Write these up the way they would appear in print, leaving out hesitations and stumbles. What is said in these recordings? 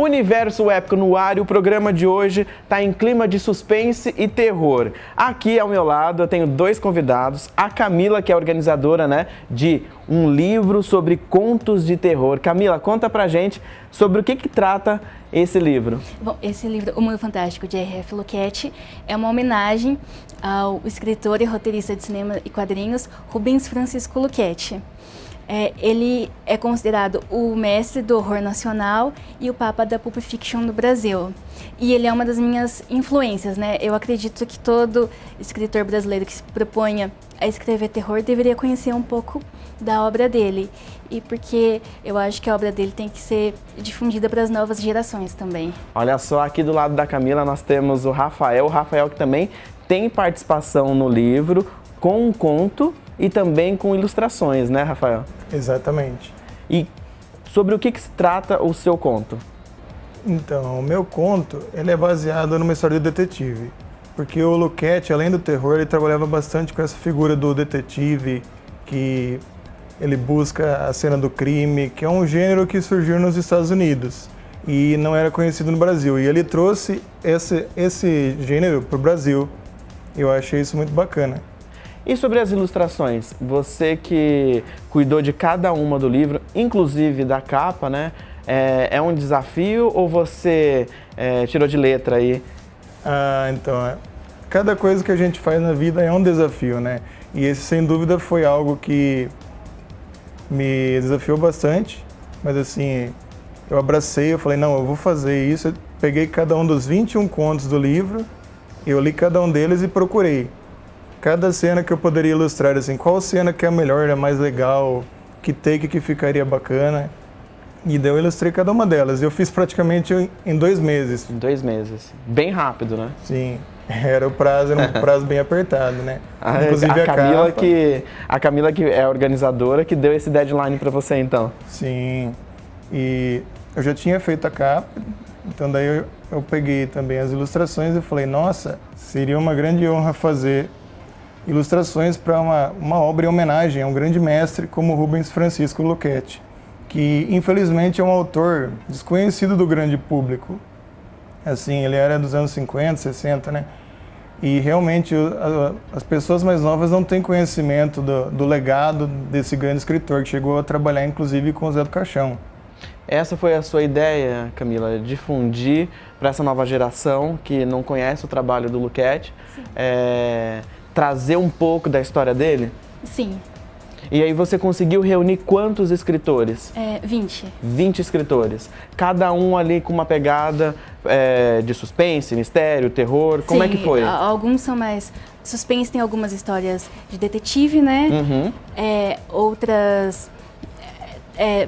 Universo Épico no ar e o programa de hoje está em clima de suspense e terror. Aqui ao meu lado eu tenho dois convidados, a Camila, que é organizadora, de um livro sobre contos de terror. Camila, conta pra gente sobre o que trata esse livro. Bom, esse livro, O Mundo Fantástico, de R.F. Luquete, é uma homenagem ao escritor e roteirista de cinema e quadrinhos Rubens Francisco Luquete. Ele é considerado o mestre do horror nacional e o papa da Pulp Fiction no Brasil. E ele é uma das minhas influências, Eu acredito que todo escritor brasileiro que se proponha a escrever terror deveria conhecer um pouco da obra dele. E porque eu acho que a obra dele tem que ser difundida para as novas gerações também. Olha só, aqui do lado da Camila nós temos o Rafael que também tem participação no livro, com um conto e também com ilustrações, né, Rafael? Exatamente. E sobre o que se trata o seu conto? Então, o meu conto, ele é baseado numa história de detetive. Porque o Luquete, além do terror, ele trabalhava bastante com essa figura do detetive, que ele busca a cena do crime, que é um gênero que surgiu nos Estados Unidos e não era conhecido no Brasil. E ele trouxe esse gênero para o Brasil. Eu achei isso muito bacana. E sobre as ilustrações, você que cuidou de cada uma do livro, inclusive da capa, é um desafio ou você tirou de letra aí? Então, cada coisa que a gente faz na vida é um desafio, E esse, sem dúvida, foi algo que me desafiou bastante, mas assim, eu abracei, eu falei, não, eu vou fazer isso. Eu peguei cada um dos 21 contos do livro, eu li cada um deles e procurei cada cena que eu poderia ilustrar, assim, qual cena que é a melhor, a mais legal, que take que ficaria bacana. E daí eu ilustrei cada uma delas. Eu fiz praticamente em 2 meses. Em 2 meses. Bem rápido, né? Sim. Era um prazo bem apertado, Inclusive a Camila que é a organizadora que deu esse deadline para você, então. Sim. E eu já tinha feito a capa, então daí eu peguei também as ilustrações e falei, nossa, seria uma grande honra fazer ilustrações para uma obra em homenagem a um grande mestre como Rubens Francisco Luquete, que infelizmente é um autor desconhecido do grande público. Assim, ele era dos anos 50, 60, E realmente as pessoas mais novas não têm conhecimento do legado desse grande escritor, que chegou a trabalhar inclusive com o Zé do Caixão. Essa foi a sua ideia, Camila, difundir para essa nova geração que não conhece o trabalho do Luquete, trazer um pouco da história dele? Sim. E aí você conseguiu reunir quantos escritores? 20. 20 escritores. Cada um ali com uma pegada de suspense, mistério, terror. Como é que foi? Alguns são mais suspense, tem algumas histórias de detetive, Uhum. Outras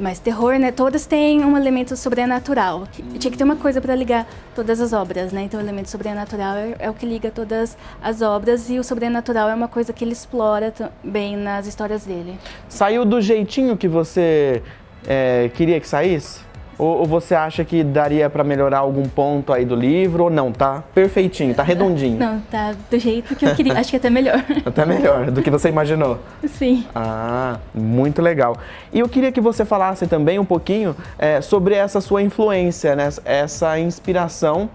mais terror, Todas têm um elemento sobrenatural. Tinha que ter uma coisa para ligar todas as obras, Então o elemento sobrenatural é o que liga todas as obras e o sobrenatural é uma coisa que ele explora também nas histórias dele. Saiu do jeitinho que você queria que saísse? Ou você acha que daria para melhorar algum ponto aí do livro? Ou não, tá perfeitinho, tá redondinho? Não, tá do jeito que eu queria. Acho que até melhor. Até melhor do que você imaginou? Sim. Muito legal. E eu queria que você falasse também um pouquinho sobre essa sua influência, essa inspiração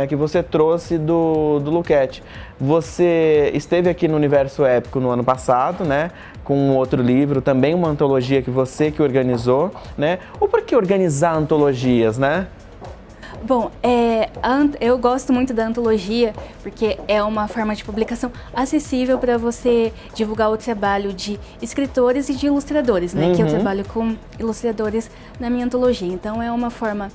que você trouxe do Luquete. Você esteve aqui no Universo Épico no ano passado, com um outro livro, também uma antologia que você que organizou, Ou por que organizar antologias, Bom, eu gosto muito da antologia porque é uma forma de publicação acessível para você divulgar o trabalho de escritores e de ilustradores, Uhum. Que eu trabalho com ilustradores na minha antologia. Então é uma forma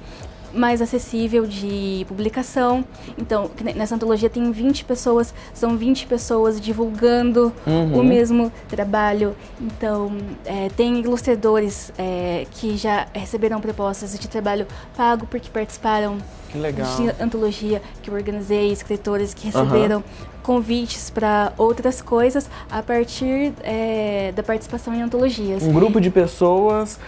mais acessível de publicação. Então, nessa antologia tem 20 pessoas, são 20 pessoas divulgando o mesmo trabalho. Então, tem ilustradores que já receberam propostas de trabalho pago porque participaram de antologia que eu organizei, escritores que receberam convites para outras coisas a partir da participação em antologias. Um grupo de pessoas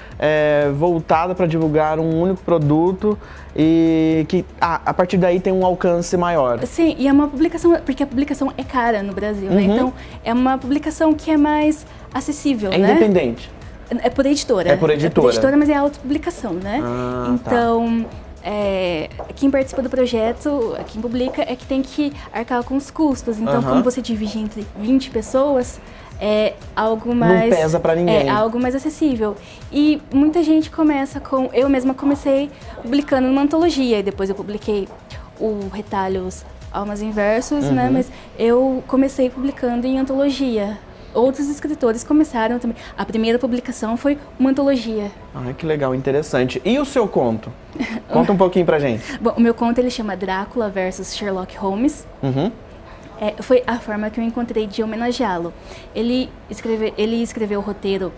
voltado para divulgar um único produto e que a partir daí tem um alcance maior. Sim, e é uma publicação, porque a publicação é cara no Brasil, Então é uma publicação que é mais acessível, independente. É por editora. É por editora. É por editora, mas é autopublicação, Então, quem participa do projeto, quem publica, é que tem que arcar com os custos. Então, como você divide entre 20 pessoas, é algo mais... Não pesa pra ninguém. É algo mais acessível. E muita gente começa com... Eu mesma comecei publicando uma antologia, e depois eu publiquei o Retalhos Almas em Versos, né? Mas eu comecei publicando em antologia. Outros escritores começaram também. A primeira publicação foi uma antologia. Ah, que legal, interessante. E o seu conto? Conta um pouquinho pra gente. Bom, o meu conto ele chama Drácula versus Sherlock Holmes. Foi a forma que eu encontrei de homenageá-lo. Ele escreveu o roteiro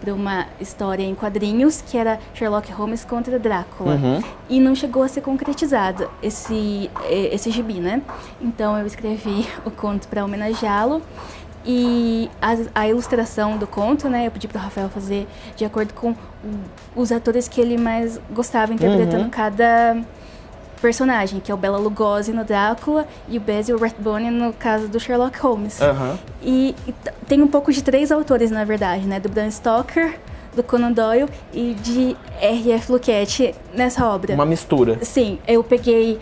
para uma história em quadrinhos que era Sherlock Holmes contra Drácula. E não chegou a ser concretizado esse gibi, né? Então eu escrevi o conto para homenageá-lo. E a ilustração do conto, né, eu pedi para o Rafael fazer de acordo com os atores que ele mais gostava, interpretando cada personagem, que é o Bela Lugosi no Drácula e o Basil Rathbone no caso do Sherlock Holmes. E tem um pouco de 3 autores, na verdade, né, do Bram Stoker, do Conan Doyle e de R.F. Luquette nessa obra. Uma mistura. Sim, eu peguei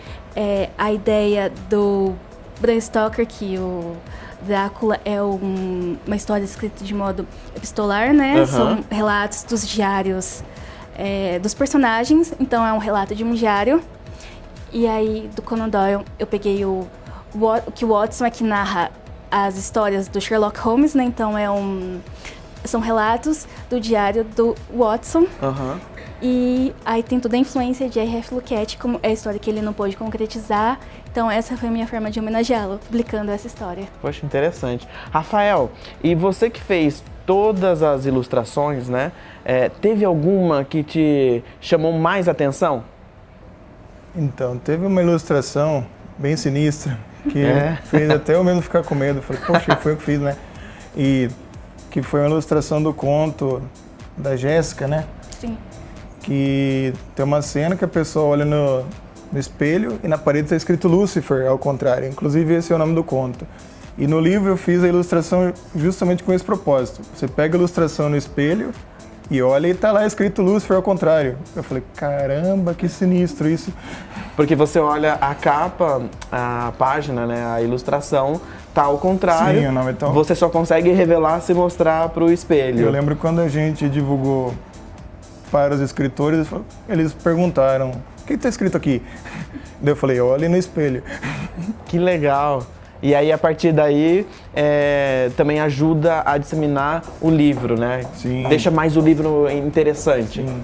a ideia do Bram Stoker, que o Drácula é uma história escrita de modo epistolar, né? São relatos dos diários dos personagens, então é um relato de um diário. E aí, do Conan Doyle, eu peguei que o Watson é que narra as histórias do Sherlock Holmes, né? Então são relatos do diário do Watson. E aí tem toda a influência de R.F. Luquette, como é a história que ele não pôde concretizar. Então essa foi a minha forma de homenageá-lo, publicando essa história. Poxa, interessante. Rafael, e você que fez todas as ilustrações, né? Teve alguma que te chamou mais atenção? Então, teve uma ilustração bem sinistra, que fez até eu mesmo ficar com medo. Falei, poxa, foi eu que fiz, né? E que foi uma ilustração do conto da Jéssica, né? Sim. Que tem uma cena que a pessoa olha no espelho e na parede está escrito Lúcifer, ao contrário. Inclusive esse é o nome do conto. E no livro eu fiz a ilustração justamente com esse propósito. Você pega a ilustração no espelho e olha e tá lá escrito Lúcifer ao contrário. Eu falei, caramba, que sinistro isso. Porque você olha a capa, a página, né, a ilustração, tá ao contrário. Sim, o nome é tão... Você só consegue revelar se mostrar pro espelho. Eu lembro quando a gente divulgou para os escritores, eles perguntaram, o que está escrito aqui? Daí eu falei, olhe no espelho. Que legal. E aí, a partir daí, também ajuda a disseminar o livro, né? Sim. Deixa mais o livro interessante. Sim.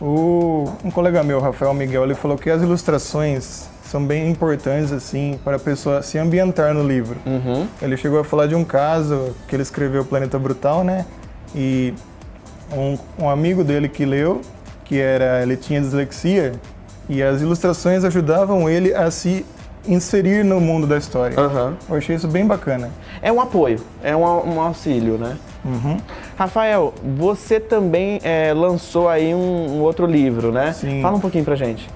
Um colega meu, Rafael Miguel, ele falou que as ilustrações são bem importantes, assim, para a pessoa se ambientar no livro. Ele chegou a falar de um caso que ele escreveu Planeta Brutal, né? E um amigo dele que leu, ele tinha dislexia, e as ilustrações ajudavam ele a se inserir no mundo da história. Eu achei isso bem bacana. É um apoio, é um auxílio, né? Rafael, você também lançou aí um outro livro, né? Sim. Fala um pouquinho pra gente.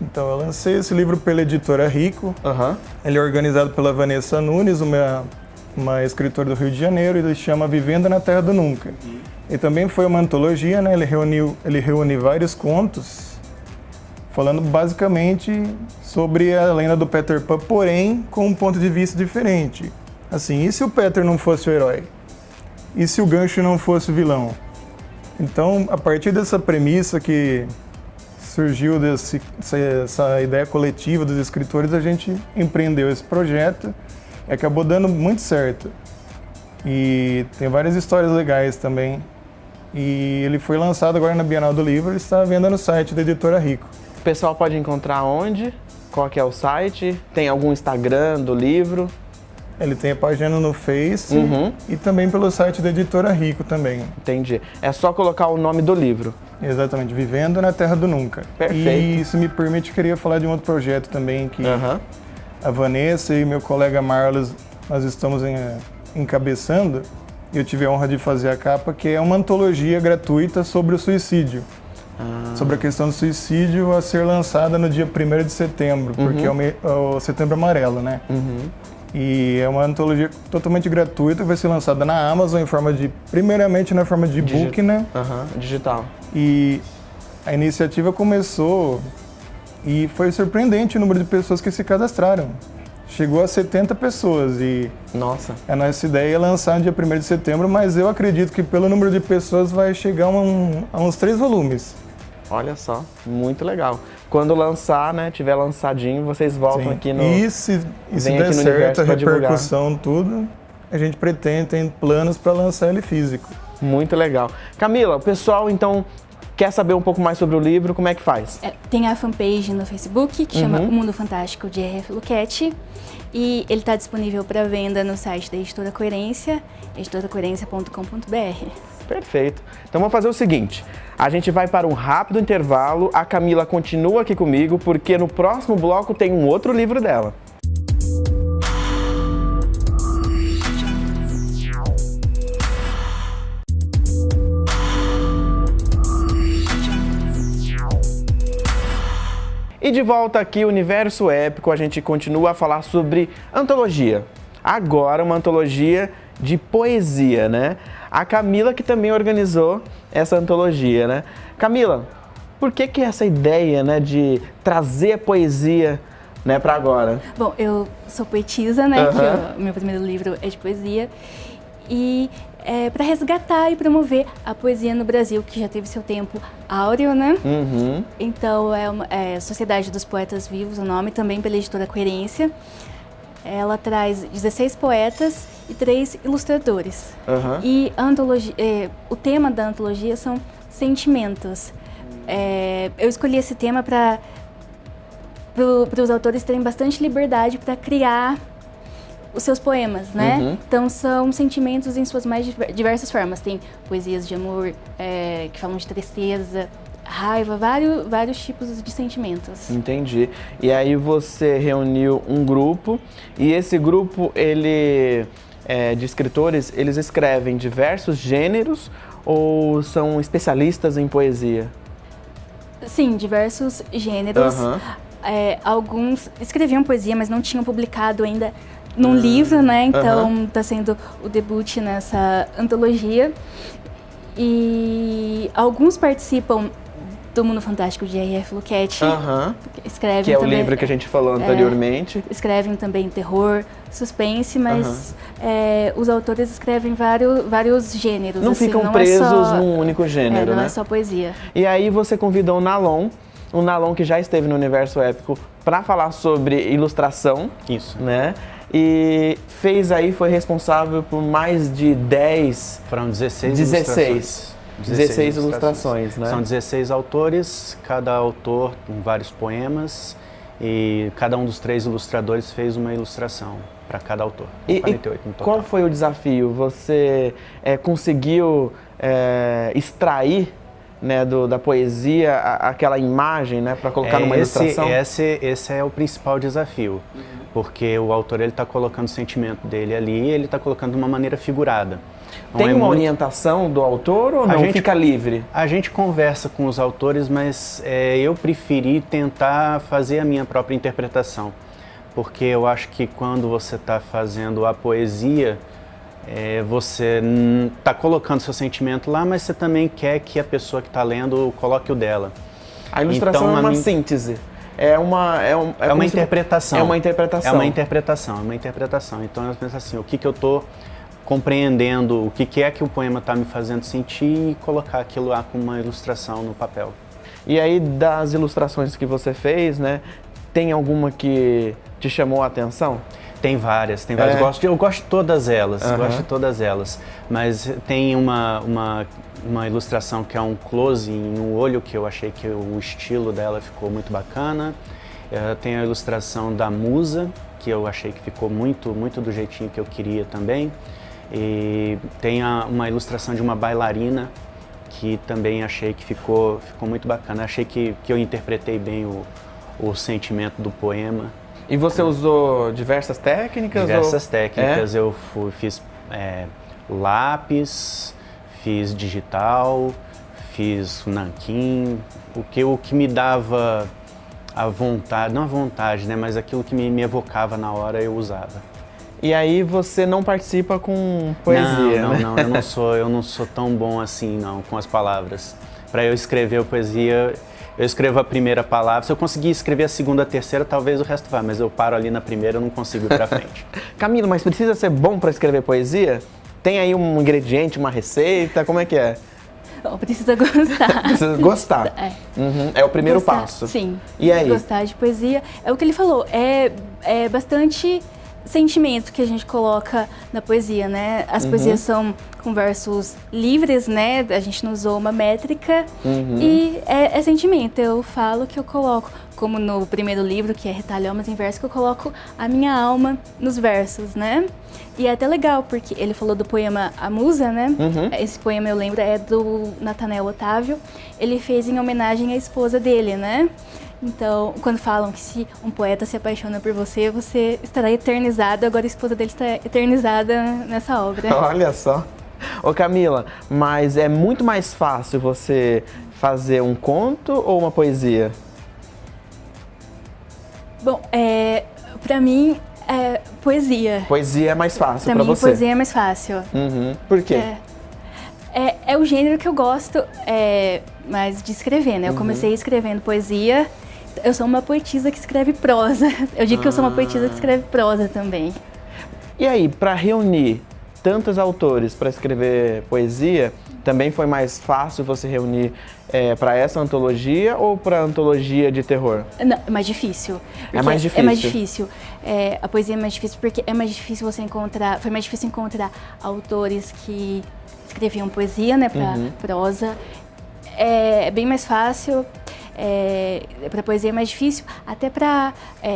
Então, eu lancei esse livro pela editora Rico. Ele é organizado pela Vanessa Nunes, uma escritora do Rio de Janeiro, e ele chama Vivendo na Terra do Nunca. E também foi uma antologia, né? Ele reúne vários contos, falando basicamente sobre a lenda do Peter Pan, porém com um ponto de vista diferente. Assim, e se o Peter não fosse o herói? E se o Gancho não fosse o vilão? Então, a partir dessa premissa que surgiu essa ideia coletiva dos escritores, a gente empreendeu esse projeto e acabou dando muito certo. E tem várias histórias legais também. E ele foi lançado agora na Bienal do Livro, ele está à venda no site da editora Rico. O pessoal pode encontrar onde? Qual que é o site? Tem algum Instagram do livro? Ele tem a página no Face e também pelo site da editora Rico também. Entendi. É só colocar o nome do livro. Exatamente, Vivendo na Terra do Nunca. Perfeito. E se me permite, queria falar de um outro projeto também que a Vanessa e meu colega Marlos, nós estamos encabeçando. Eu tive a honra de fazer a capa, que é uma antologia gratuita sobre o suicídio. Sobre a questão do suicídio a ser lançada no dia 1º de setembro, porque é o Setembro Amarelo, né? E é uma antologia totalmente gratuita, vai ser lançada na Amazon primeiramente na forma de e-book, né? Digital. E a iniciativa começou E foi surpreendente o número de pessoas que se cadastraram. Chegou a 70 pessoas e Nossa. a nossa ideia é lançar no dia 1º de setembro, mas eu acredito que pelo número de pessoas vai chegar a uns 3 volumes. Olha só, muito legal. Quando lançar, né, tiver lançadinho, vocês voltam Sim. aqui no... E se Vem der aqui no certo, Universo a pra divulgar. repercussão, tudo, a gente pretende, tem planos para lançar ele físico. Muito legal. Camila, o pessoal, então, quer saber um pouco mais sobre o livro, como é que faz? Tem a fanpage no Facebook, que chama O Mundo Fantástico de R.F. Luquete. E ele está disponível para venda no site da Editora Coerência, editoracoerencia.com.br. Perfeito. Então vamos fazer o seguinte, a gente vai para um rápido intervalo, a Camila continua aqui comigo, porque no próximo bloco tem um outro livro dela. E de volta aqui, Universo Épico, a gente continua a falar sobre antologia. Agora uma antologia de poesia, né? A Camila que também organizou essa antologia, né? Camila, por que essa ideia, né, de trazer a poesia, né, para agora? Bom, eu sou poetisa, né? Que o meu primeiro livro é de poesia. E para resgatar e promover a poesia no Brasil, que já teve seu tempo áureo, né? Então, é Sociedade dos Poetas Vivos, o nome, também pela Editora Coerência. Ela traz 16 poetas e 3 ilustradores. E a antologia, o tema da antologia são sentimentos. Eu escolhi esse tema para os autores terem bastante liberdade para criar os seus poemas, né? Então são sentimentos em suas mais diversas formas. Tem poesias de amor, que falam de tristeza, raiva, vários tipos de sentimentos. Entendi. E aí você reuniu um grupo, e esse grupo, de escritores, eles escrevem diversos gêneros ou são especialistas em poesia? Sim, diversos gêneros. Alguns escreviam poesia, mas não tinham publicado ainda num livro, né? Então está sendo o debut nessa antologia. E alguns participam do Mundo Fantástico de R.F. Luquete. Escrevem que é também, o livro que a gente falou anteriormente. Escrevem também terror, suspense, mas os autores escrevem vários gêneros. Não assim, ficam não presos num único gênero, não né? é só poesia. E aí você convidou o Nalon que já esteve no Universo Épico, para falar sobre ilustração. Isso. Né? E foi responsável por mais de 10... Foram 16 ilustrações, né? São 16 autores, cada autor com vários poemas, e cada um dos 3 ilustradores fez uma ilustração para cada autor. 48 no total. Qual foi o desafio? Você conseguiu extrair, né, da poesia aquela imagem, né, para colocar numa ilustração? Esse é o principal desafio, porque o autor está colocando o sentimento dele ali, ele está colocando de uma maneira figurada. Então, tem uma orientação do autor ou não? Fica livre? A gente conversa com os autores, mas eu preferi tentar fazer a minha própria interpretação, porque eu acho que quando você está fazendo a poesia, você está colocando seu sentimento lá, mas você também quer que a pessoa que está lendo coloque o dela. A ilustração então, é uma síntese. É uma interpretação. É uma interpretação. É uma interpretação. Então eu penso assim, o que eu estou compreendendo, o que é que o poema está me fazendo sentir e colocar aquilo lá com uma ilustração no papel. E aí, das ilustrações que você fez, né, tem alguma que te chamou a atenção? Tem várias. Eu gosto de todas elas, mas tem uma ilustração que é um close em um olho, que eu achei que o estilo dela ficou muito bacana. Tem a ilustração da musa, que eu achei que ficou muito do jeitinho que eu queria também. E tem uma ilustração de uma bailarina, que também achei que ficou muito bacana. Achei que eu interpretei bem o sentimento do poema. E você usou diversas técnicas? Técnicas. Eu fiz lápis, fiz digital, fiz nanquim. O que me dava a vontade, não a vontade, né, mas aquilo que me evocava na hora eu usava. E aí você não participa com poesia, não, né? Não, eu não sou tão bom assim, não, com as palavras. Para eu escrever a poesia, Eu escrevo a primeira palavra, se eu conseguir escrever a segunda, a terceira, talvez o resto vá, mas eu paro ali na primeira, eu não consigo ir pra frente. Camila, mas precisa ser bom para escrever poesia? Tem aí um ingrediente, uma receita, como é que é? Precisa gostar. Precisa gostar. É o primeiro passo. Sim. E aí? Gostar de poesia. É o que ele falou, é bastante sentimento que a gente coloca na poesia, né? As poesias são com versos livres, né? A gente não usou uma métrica e é sentimento. Eu falo que eu coloco, como no primeiro livro, que é Retalhomas em Verso, que eu coloco a minha alma nos versos, né? E é até legal, porque ele falou do poema A Musa, né? Esse poema, eu lembro, é do Nathanael Otávio. Ele fez em homenagem à esposa dele, né? Então, quando falam que se um poeta se apaixona por você, você estará eternizado. Agora a esposa dele está eternizada nessa obra. Olha só. Ô Camila, mas é muito mais fácil você fazer um conto ou uma poesia? Bom, pra mim, poesia. Poesia é mais fácil pra mim, você? Poesia é mais fácil. Por quê? É o gênero que eu gosto mais de escrever, né? Eu comecei escrevendo poesia. Eu sou uma poetisa que escreve prosa. Eu digo que eu sou uma poetisa que escreve prosa também. E aí, para reunir tantos autores para escrever poesia, também foi mais fácil você reunir para essa antologia ou para a antologia de terror? Não, é mais difícil. É mais difícil? É mais difícil. A poesia é mais difícil porque é mais difícil você encontrar... Foi mais difícil encontrar autores que escreviam poesia, né, para prosa. É bem mais fácil. Para poesia é mais difícil, até para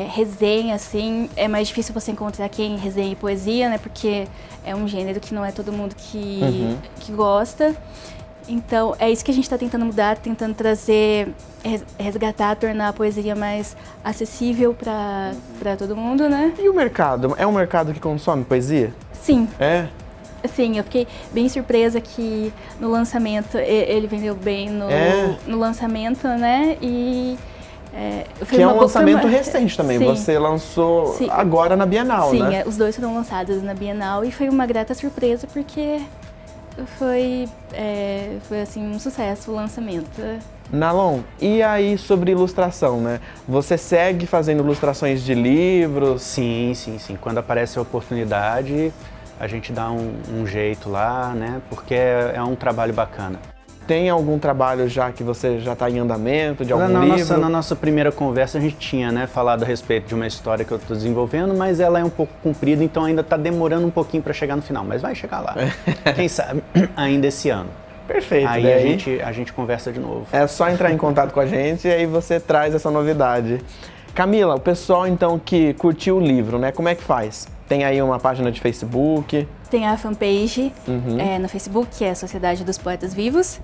resenha, assim, é mais difícil você encontrar quem resenha poesia, né, porque é um gênero que não é todo mundo que gosta. Então, é isso que a gente está tentando mudar, tentando trazer, resgatar, tornar a poesia mais acessível para todo mundo, né? E o mercado? É um mercado que consome poesia? Sim. É? Sim, eu fiquei bem surpresa que no lançamento, ele vendeu bem no lançamento, né? E que é um lançamento recente também, sim. Você lançou agora na Bienal, né? Sim, os dois foram lançados na Bienal e foi uma grata surpresa porque foi assim, um sucesso o lançamento. Nalon, e aí sobre ilustração, né? Você segue fazendo ilustrações de livros? Sim. Quando aparece a oportunidade, a gente dá um jeito lá, né? Porque é um trabalho bacana. Tem algum trabalho já que você já está em andamento, de algum livro? Na nossa primeira conversa a gente tinha, né, falado a respeito de uma história que eu estou desenvolvendo, mas ela é um pouco comprida, então ainda está demorando um pouquinho para chegar no final, mas vai chegar lá. Quem sabe ainda esse ano. Perfeito. Aí daí a gente conversa de novo. É só entrar em contato com a gente e aí você traz essa novidade. Camila, o pessoal então que curtiu o livro, né? Como é que faz? Tem aí uma página de Facebook? Tem a fanpage no Facebook, que é a Sociedade dos Poetas Vivos.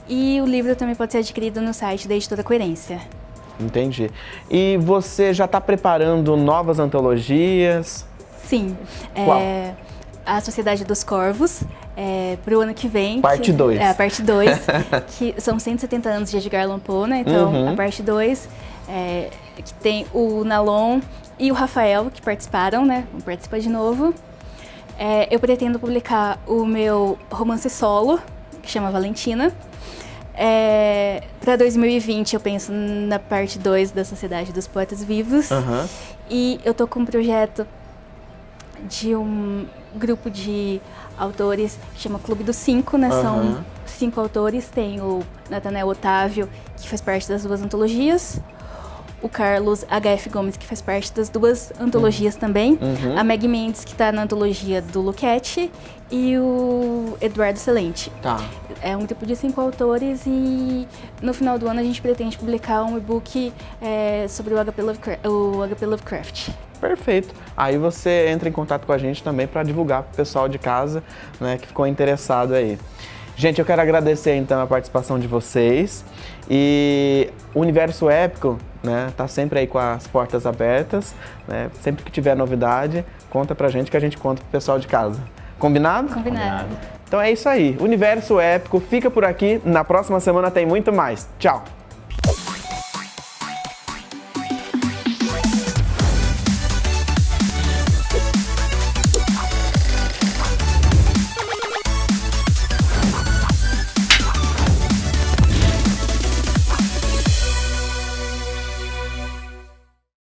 E o livro também pode ser adquirido no site da Editora Coerência. Entendi. E você já está preparando novas antologias? Sim. Qual? A Sociedade dos Corvos, para o ano que vem. Parte 2. A parte 2, que são 170 anos de Edgar Allan Poe, né? Então, a parte 2, que tem o Nalon e o Rafael, que participaram, né? Vão participar de novo. Eu pretendo publicar o meu romance solo, que chama Valentina. Para 2020, eu penso na parte 2 da Sociedade dos Poetas Vivos. E eu tô com um projeto de um grupo de autores que chama Clube dos 5, né? São 5 autores. Tem o Nathanael Otávio, que faz parte das 2 antologias. O Carlos H.F. Gomes, que faz parte das 2 antologias também. A Meg Mendes, que está na antologia do Luquete. E o Eduardo Celente. Tá. É um grupo de 5 autores e no final do ano a gente pretende publicar um e-book sobre o H.P. Lovecraft. Perfeito. Aí você entra em contato com a gente também para divulgar para o pessoal de casa, né, que ficou interessado aí. Gente, eu quero agradecer então a participação de vocês e o Universo Épico, né, tá sempre aí com as portas abertas, né, sempre que tiver novidade, conta pra gente que a gente conta pro pessoal de casa. Combinado? Combinado. Então é isso aí, Universo Épico fica por aqui, na próxima semana tem muito mais. Tchau!